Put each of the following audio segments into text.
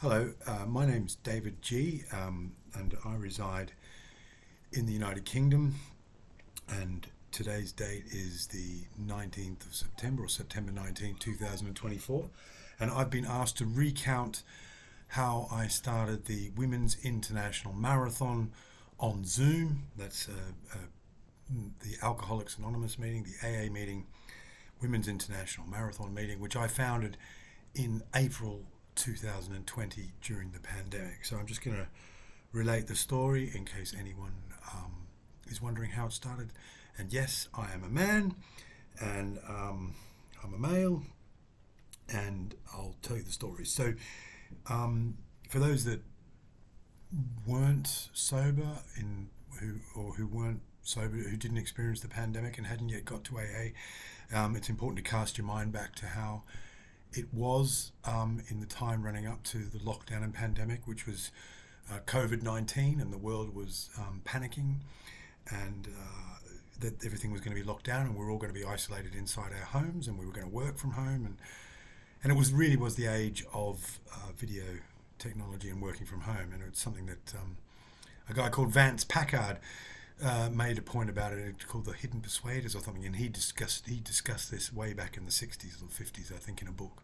Hello, my name's David G, and I reside in the United Kingdom. And today's date is the 19th of September, or September 19th, 2024. And I've been asked to recount how I started the Women's International Marathon on Zoom. That's the Alcoholics Anonymous meeting, the AA meeting, Women's International Marathon meeting, which I founded in April 2020 during the pandemic. So I'm just going to relate the story in case anyone is wondering how it started. And yes, I am a man, and I'm a male, and I'll tell you the story. So, for those that weren't sober who weren't sober, who didn't experience the pandemic and hadn't yet got to AA, it's important to cast your mind back to how it was in the time running up to the lockdown and pandemic, which was COVID-19, and the world was panicking, and that everything was going to be locked down, and we were all going to be isolated inside our homes, and we were going to work from home, and it was really was the age of video technology and working from home, and it's something that a guy called Vance Packard made a point about it. It's called the Hidden Persuaders or something, and he discussed this way back in the 60s or 50s, I think, in a book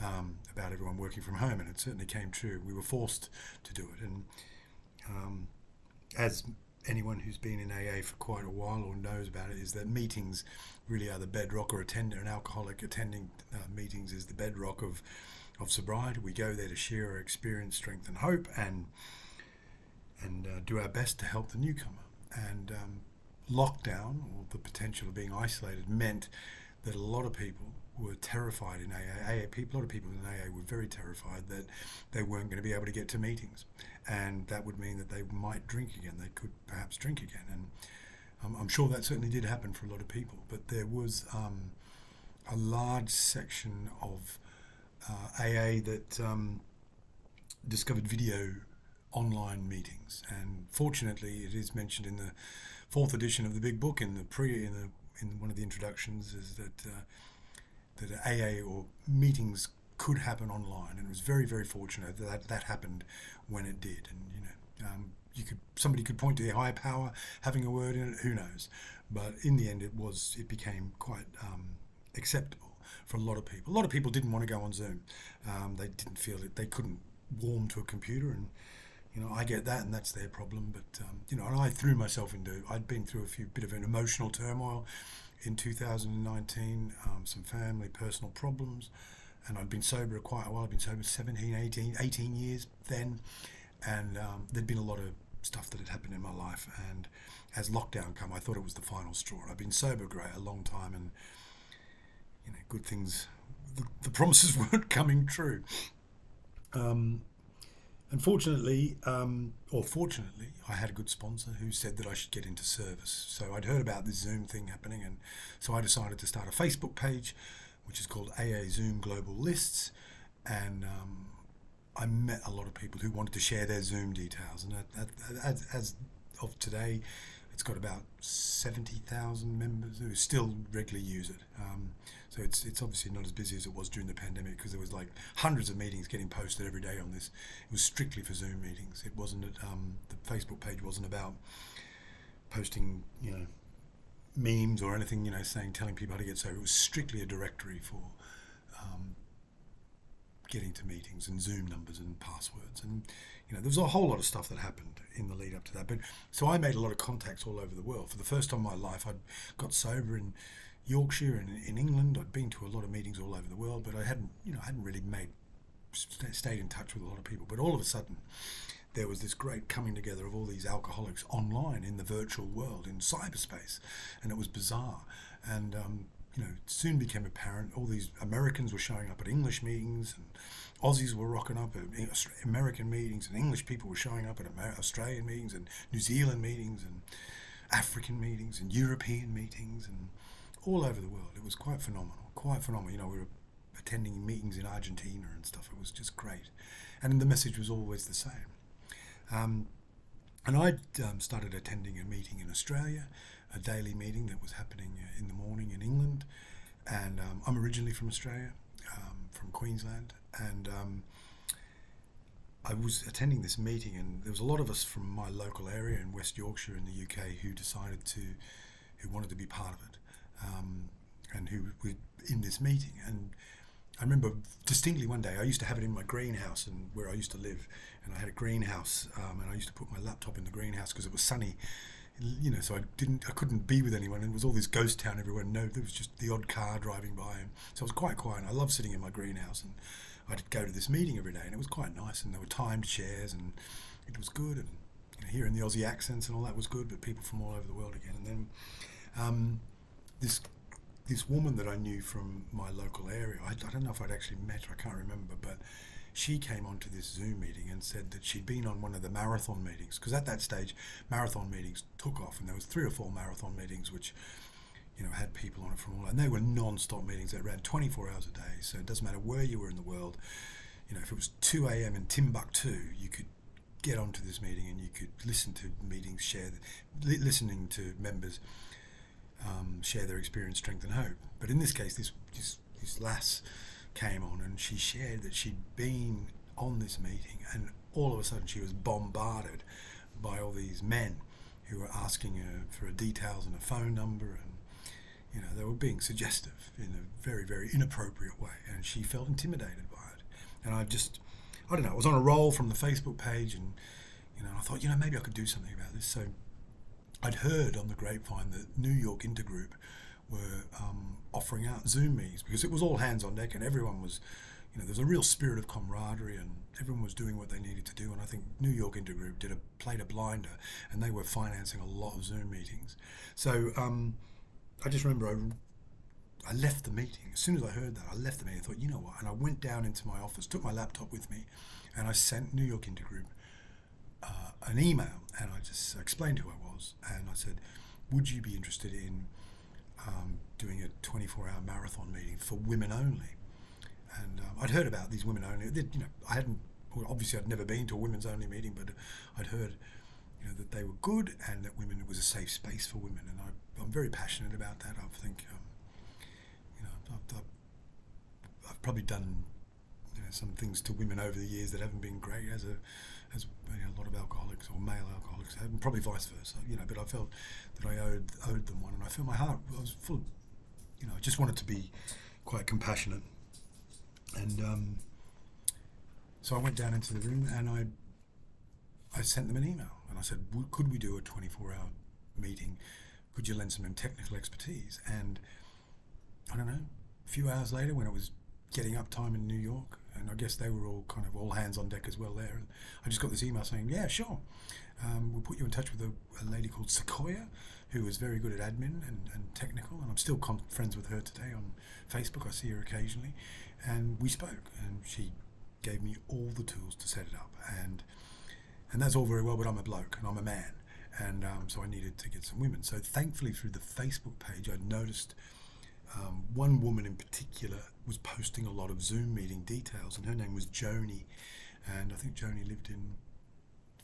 about everyone working from home, and it certainly came true. We were forced to do it, and as anyone who's been in AA for quite a while or knows about it, is that meetings really are the bedrock, or an alcoholic attending meetings is the bedrock of sobriety. We go there to share our experience, strength, and hope, and do our best to help the newcomer. And lockdown, or the potential of being isolated, meant that a lot of people were terrified in AA. A lot of people in AA were very terrified that they weren't going to be able to get to meetings, and that would mean that they might drink again. They could perhaps drink again, and I'm sure that certainly did happen for a lot of people. But there was a large section of AA that discovered video online meetings, and fortunately it is mentioned in the fourth edition of the big book in one of the introductions, is that AA or meetings could happen online, and it was very, very fortunate that happened when it did. And somebody could point to the higher power having a word in it, who knows, but in the end it became quite acceptable for a lot of people. A lot of people didn't want to go on Zoom. They didn't feel it, they couldn't warm to a computer, and I get that, and that's their problem. But and I threw myself into. I'd been through a bit of an emotional turmoil in 2019, some family, personal problems, and I'd been sober quite a while. I'd been sober 17, 18 years then, and there'd been a lot of stuff that had happened in my life. And as lockdown came, I thought it was the final straw. I'd been sober a long time, and good things. The promises weren't coming true. Unfortunately, or fortunately, I had a good sponsor who said that I should get into service. So I'd heard about this Zoom thing happening, and so I decided to start a Facebook page, which is called AA Zoom Global Lists, and I met a lot of people who wanted to share their Zoom details, and as of today, it's got about 70,000 members who still regularly use it. So it's obviously not as busy as it was during the pandemic, because there was like hundreds of meetings getting posted every day on this. It was strictly for Zoom meetings. It wasn't the Facebook page wasn't about posting memes or anything telling people how to get sober. It was strictly a directory for getting to meetings and Zoom numbers and passwords, and there was a whole lot of stuff that happened in the lead up to that. But so I made a lot of contacts all over the world. For the first time in my life, I'd got sober in Yorkshire and in England. I'd been to a lot of meetings all over the world, but I hadn't really stayed in touch with a lot of people. But all of a sudden, there was this great coming together of all these alcoholics online in the virtual world, in cyberspace, and it was bizarre. And it soon became apparent all these Americans were showing up at English meetings, and Aussies were rocking up at American meetings, and English people were showing up at Australian meetings, and New Zealand meetings, and African meetings, and European meetings, and all over the world. It was quite phenomenal. We were attending meetings in Argentina and stuff. It was just great. And the message was always the same. And I started attending a meeting in Australia, a daily meeting that was happening in the morning in England. And I'm originally from Australia, from Queensland. And I was attending this meeting, and there was a lot of us from my local area in West Yorkshire in the UK who wanted to be part of it, and who were in this meeting. And I remember distinctly one day, I used to have it in my greenhouse and where I used to live, and I had a greenhouse, and I used to put my laptop in the greenhouse because it was sunny, so I couldn't be with anyone, and it was all this ghost town everywhere. No, there was just the odd car driving by, and so it was quite quiet. And I loved sitting in my greenhouse, and I'd go to this meeting every day, and it was quite nice, and there were timed shares, and it was good, and hearing the Aussie accents and all that was good, but people from all over the world again. And then this woman that I knew from my local area, I don't know if I'd actually met her, I can't remember, but she came onto this Zoom meeting and said that she'd been on one of the marathon meetings, because at that stage marathon meetings took off, and there was 3 or 4 marathon meetings which had people on it from all, and they were non-stop meetings that ran 24 hours a day. So it doesn't matter where you were in the world. If it was 2 a.m. in Timbuktu, you could get onto this meeting and you could listen to meetings, listening to members share their experience, strength, and hope. But in this case, this lass came on, and she shared that she'd been on this meeting, and all of a sudden she was bombarded by all these men who were asking her for details and a phone number, and they were being suggestive in a very, very inappropriate way, and she felt intimidated by it. And I don't know, I was on a roll from the Facebook page, and I thought, maybe I could do something about this. So I'd heard on the grapevine that New York Intergroup were offering out Zoom meetings, because it was all hands on deck, and everyone was, there was a real spirit of camaraderie, and everyone was doing what they needed to do. And I think New York Intergroup played a blinder, and they were financing a lot of Zoom meetings. So I just remember I left the meeting. As soon as I heard that, I left the meeting. I thought, you know what? And I went down into my office, took my laptop with me, and I sent New York Intergroup an email, and I just explained who I was, and I said, would you be interested in doing a 24-hour marathon meeting for women only? And I'd heard about these women only. Obviously I'd never been to a women's only meeting, but I'd heard that they were good, and that it was a safe space for women, and I'm very passionate about that. I think I've probably done some things to women over the years that haven't been great, as a lot of alcoholics or male alcoholics have, and probably vice versa. But I felt that I owed them one, and I felt my heart was full of, I just wanted to be quite compassionate, and so I went down into the room, and I sent them an email, and I said, could we do a 24-hour meeting? Could you lend some technical expertise? And I don't know, a few hours later, when it was getting up time in New York, and I guess they were all hands on deck as well there, and I just got this email saying, yeah, sure, we'll put you in touch with a lady called Sequoia, who is very good at admin and technical, and I'm still friends with her today on Facebook. I see her occasionally, and we spoke, and she gave me all the tools to set it up, and that's all very well, but I'm a bloke and I'm a man, and so I needed to get some women. So thankfully, through the Facebook page, I noticed one woman in particular was posting a lot of Zoom meeting details, and her name was Joni, and I think Joni lived in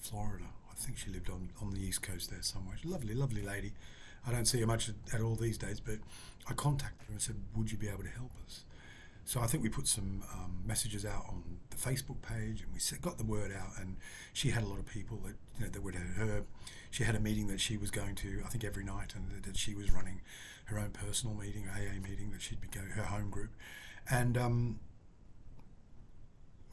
Florida. I think she lived on the East Coast there somewhere. She's a lovely, lovely lady. I don't see her much at all these days, but I contacted her and said, would you be able to help us? So I think we put some messages out on the Facebook page, and we got the word out, and she had a lot of people that would have her. She had a meeting that she was going to, I think, every night, and that she was running her own personal meeting, AA meeting, that she'd be going, her home group, and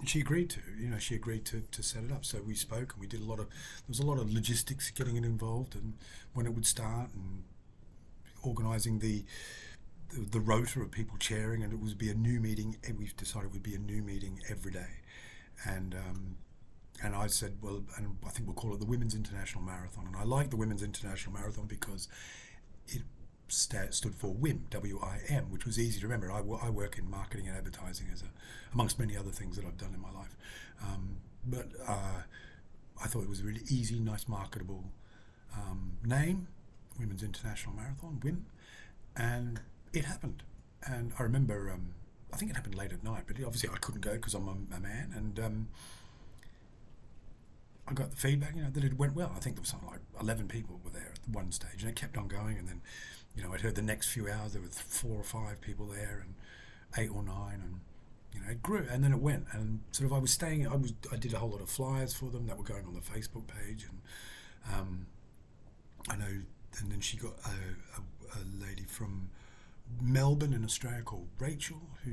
she agreed to set it up. So we spoke, and we did there was a lot of logistics getting it involved, and when it would start, and organising the rota of people chairing, and it would be a new meeting. We've decided it would be a new meeting every day, and I said, well, and I think we'll call it the Women's International Marathon. And I like the Women's International Marathon because it stood for WIM, W-I-M, which was easy to remember. I work in marketing and advertising amongst many other things that I've done in my life, but I thought it was a really easy, nice, marketable name, Women's International Marathon, WIM, and it happened. And I remember, I think it happened late at night, but obviously I couldn't go because I'm a man, and I got the feedback, that it went well. I think there was something like 11 people were there at one stage, and it kept on going, and then, I'd heard the next few hours there were 4 or 5 people there, and 8 or 9, and it grew, and then it went, and sort of I did a whole lot of flyers for them that were going on the Facebook page, and I know, and then she got a lady from Melbourne in Australia called Rachel, who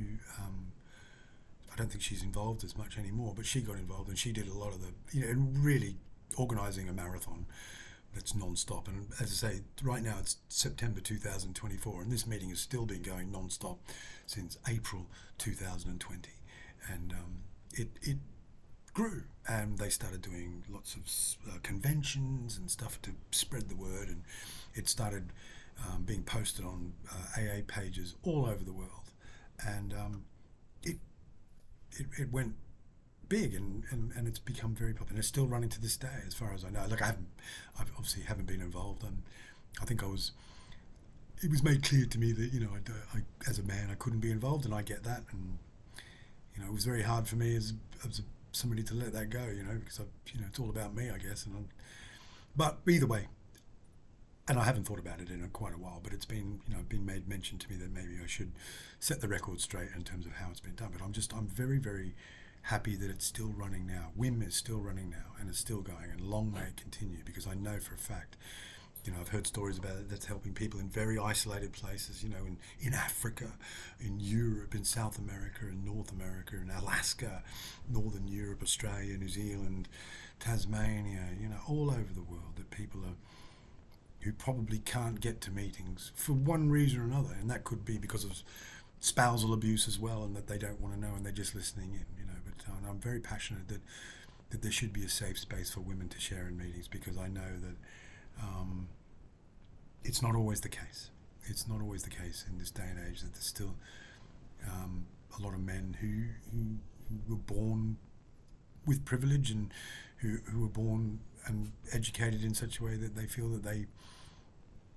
I don't think she's involved as much anymore, but she got involved and she did a lot of and really organising a marathon that's non-stop. And as I say, right now it's September 2024, and this meeting has still been going non-stop since April 2020, and it grew, and they started doing lots of conventions and stuff to spread the word, and it started being posted on AA pages all over the world, and it went big, and it's become very popular. It's still running to this day, as far as I know. Like I obviously haven't been involved, and I think it was made clear to me that I as a man I couldn't be involved, and I get that, and it was very hard for me as somebody to let that go, because it's all about me, I guess, but either way. And I haven't thought about it in quite a while, but it's been, been made mention to me that maybe I should set the record straight in terms of how it's been done. But I'm very, very happy that it's still running now. WIM is still running now, and it's still going, and long may it continue, because I know for a fact, I've heard stories about it that's helping people in very isolated places, in Africa, in Europe, in South America, in North America, in Alaska, Northern Europe, Australia, New Zealand, Tasmania, all over the world, that people are who probably can't get to meetings for one reason or another, and that could be because of spousal abuse as well, and that they don't want to know and they're just listening in, But I'm very passionate that there should be a safe space for women to share in meetings, because I know that it's not always the case. It's not always the case in this day and age, that there's still a lot of men who were born with privilege, and who were born and educated in such a way that they feel that they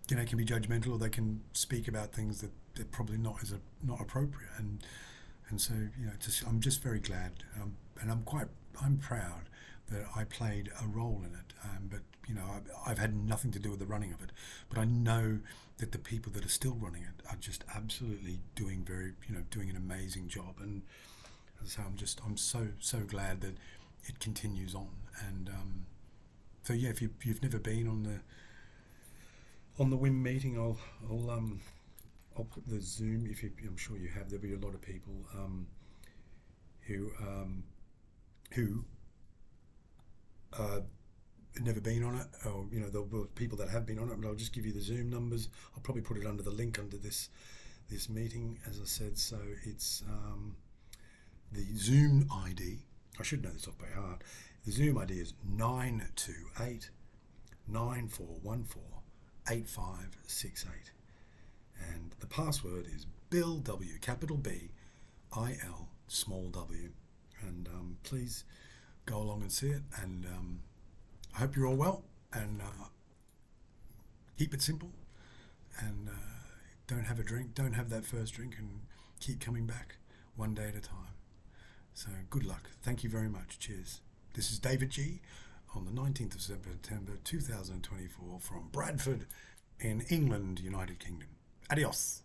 can be judgmental, or they can speak about things that they're probably not appropriate, and so I'm just very glad, and I'm proud that I played a role in it, but I've had nothing to do with the running of it, but I know that the people that are still running it are just absolutely doing doing an amazing job, and so I'm so glad that it continues on, and so yeah, if you've never been on the WIM meeting, I'll put the Zoom. I'm sure you have. There'll be a lot of people who have never been on it, or there'll be people that have been on it. But I'll just give you the Zoom numbers. I'll probably put it under the link under this meeting, as I said. So it's the Zoom ID. I should know this off by heart. The Zoom ID is 928 9414 8568, and the password is Bill W, capital B, IL, small w, and please go along and see it, and I hope you're all well, and keep it simple, and don't have a drink, don't have that first drink, and keep coming back one day at a time. So good luck. Thank you very much. Cheers. This is David G on the 19th of September 2024 from Bradford in England, United Kingdom. Adios.